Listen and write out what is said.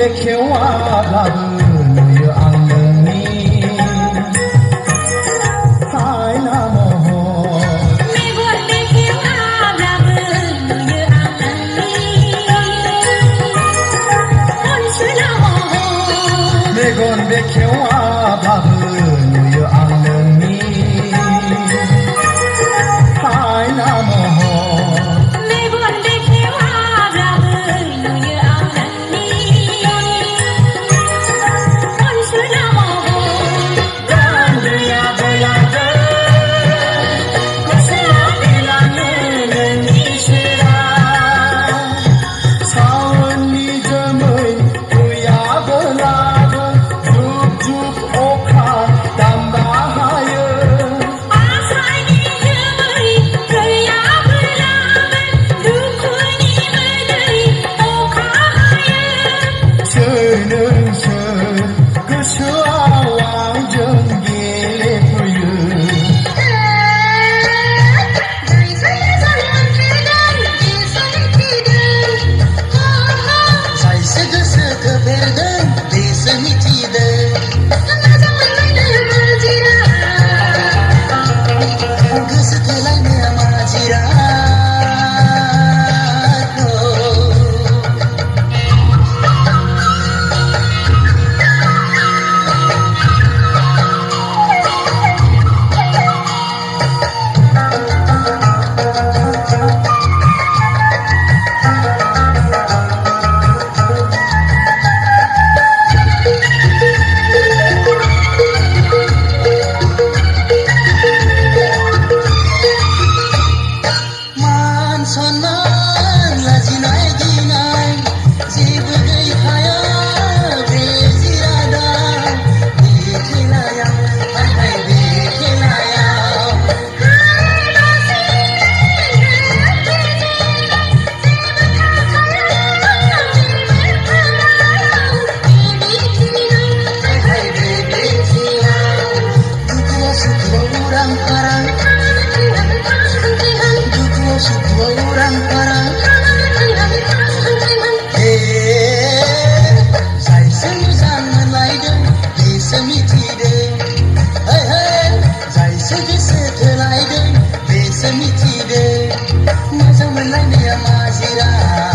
बेखेवाब्लाबो नुयो आं नोंनि आयना महर मेगन बेखेवाब्लाबो नुयो आं नोंनि अनसुला महर मेगन बेखेवाब्लाबो नुयो आं नोंनि आयना महर मेगन बेखेवाब्लाबो नुयो आं नोंनि अनसुला महर गान्दैया बोलादों गोसोआ बिलानो नोंनि सेरा सावोननि जोमै फैयाबोलाबो जुब जुब अखा दामना हायो आसानि जोमै फैयाब्लाबो दुखुनि मोदै अखा हायो सोर नोंसोर गोसोआव आंजों गेलेफैयो जायसो गोसोखो बेरदों बेसो मिथिदों गोसो थोलायनाया मा जिराद मान सन्मान लाजिनाय गिनाय जेबो गैखाया बे जिरादाव बे खेलायाव हाय बे खेलायाव हाय बे खेलायाव दुखुआव सुखुआव उरां फारां दुखुआव सुखुआव उरां फारां जायसो मोजां मोनलायदों बेसो मिथिदों जायसो गोसो थोलायदों बेसो मिथिदों मोजां मोनलायनाया मा जिराद